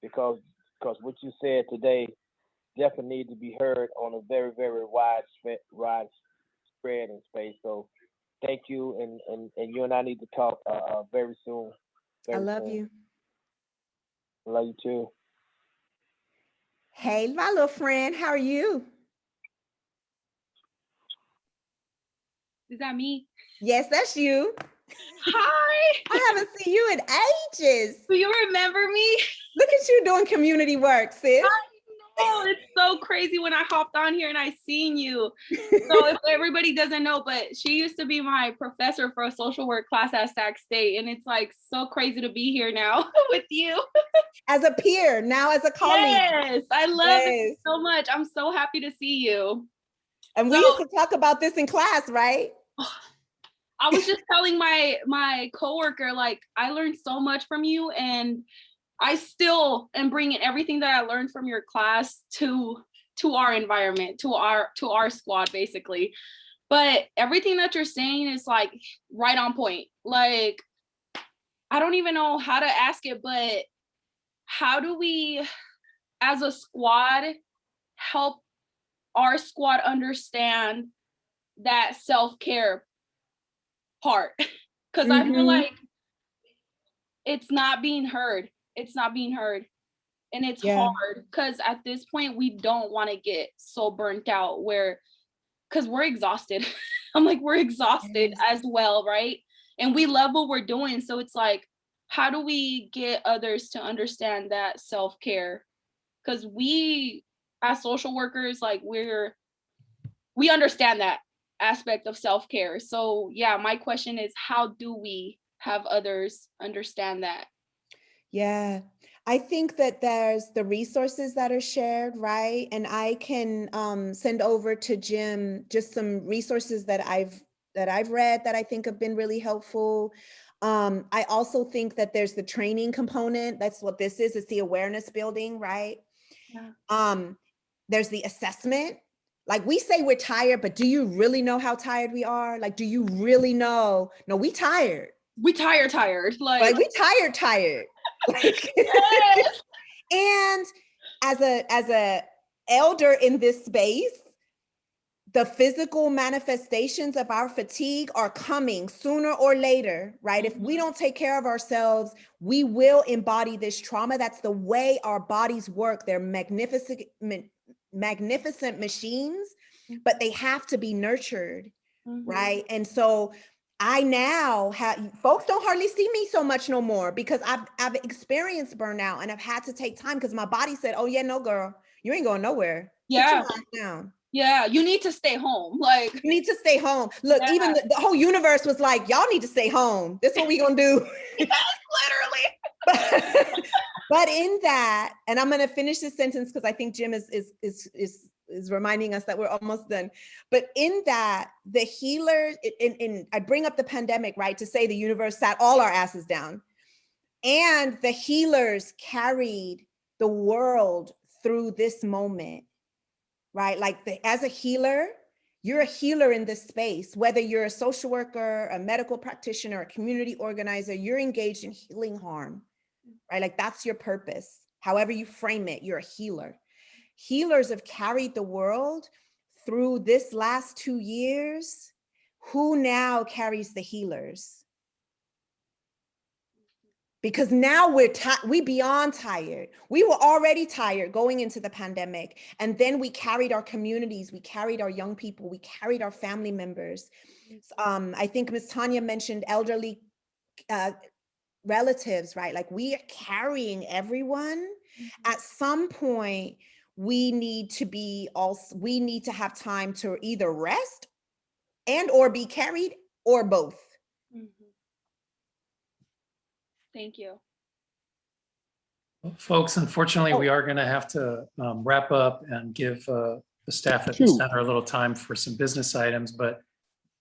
Because what you said today definitely needs to be heard on a very, very wide spread and space. So thank you, and you and I need to talk very soon. I love everything. you. I love you too. Hey, my little friend, how are you? Is that me? Yes, that's you. Hi. I haven't seen you in ages. Do you remember me? Look at you doing community work, sis. Oh, it's so crazy when I hopped on here and I seen you. So if everybody doesn't know, but she used to be my professor for a social work class at Sac State. And it's like so crazy to be here now with you. As a peer, now as a colleague. Yes, I love it so much. I'm so happy to see you. And we used to talk about this in class, right? I was just telling my coworker, like, I learned so much from you, and I still am bringing everything that I learned from your class to our environment, to our squad, basically. But everything that you're saying is like right on point. Like, I don't even know how to ask it, but how do we, as a squad, help our squad understand that self-care part? Because I feel like it's not being heard. It's not being heard. And it's hard because at this point, we don't want to get so burnt out because we're exhausted. I'm like, we're exhausted as well, right? And we love what we're doing. So it's like, how do we get others to understand that self-care? Because we, as social workers, like we understand that aspect of self-care. So yeah, my question is, how do we have others understand that? Yeah, I think that there's the resources that are shared, right? And I can send over to Jim just some resources that I've read that I think have been really helpful. I also think that there's the training component. That's what this is. It's the awareness building, right? Yeah. There's the assessment. Like, we say we're tired, but do you really know how tired we are? Like, do you really know? No, we tired. We tired. Like we tired. Like, yes. And as a elder in this space, the physical manifestations of our fatigue are coming sooner or later, right? If we don't take care of ourselves, we will embody this trauma. That's the way our bodies work. They're magnificent machines, but they have to be nurtured, right? And so I now have, folks don't hardly see me so much no more because I've experienced burnout and I've had to take time because my body said, oh yeah, no girl, you ain't going nowhere. Yeah. Sit your ass down. Yeah, you need to stay home. Like, you need to stay home. Look, even the whole universe was like, y'all need to stay home. This is what we gonna do. Yes, literally. But in that, and I'm gonna finish this sentence because I think Jim is reminding us that we're almost done. But in that, the healers, I bring up the pandemic, right, to say the universe sat all our asses down. And the healers carried the world through this moment, right? Like as a healer, you're a healer in this space, whether you're a social worker, a medical practitioner, a community organizer, you're engaged in healing harm, right? Like that's your purpose. However you frame it, you're a healer. Healers have carried the world through this last 2 years. Who now carries the healers? Because now we beyond tired. We were already tired going into the pandemic. And then we carried our communities, we carried our young people, we carried our family members. I think Ms. Tanya mentioned elderly relatives, right? Like we are carrying everyone. At some point, we need to have time to either rest and or be carried or both. Thank you. Well, folks, unfortunately, we are going to have to wrap up and give the staff at the center a little time for some business items, but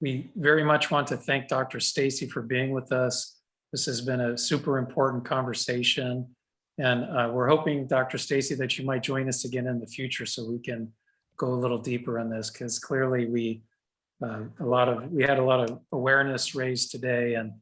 we very much want to thank Dr. Stacey for being with us. This has been a super important conversation, and we're hoping, Dr. Stacey, that you might join us again in the future so we can go a little deeper on this, because clearly we had a lot of awareness raised today, and